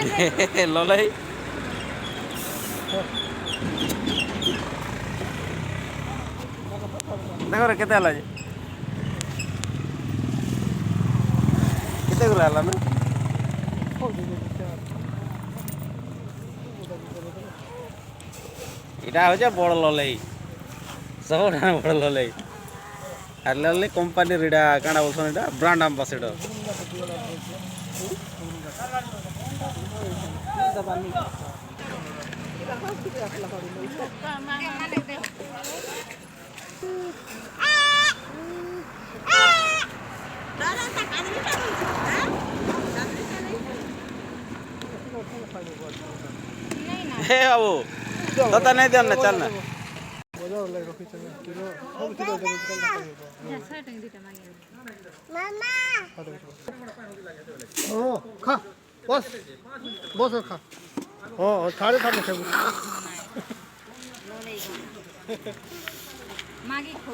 ललाई देखो रे केते हला जे केते गुला हला ना इटा हो जा बड़ ललाई सब बड़ ललाई আর ললাই কোম্পানির এটা কাঁটা বলছেন এটা ব্র্যান্ড অ্যাম্বাসেডর হে বাবু কথা নাই দেন না চল না मामा ओ खा बस बस खा ओ खारे खाने से मागे खो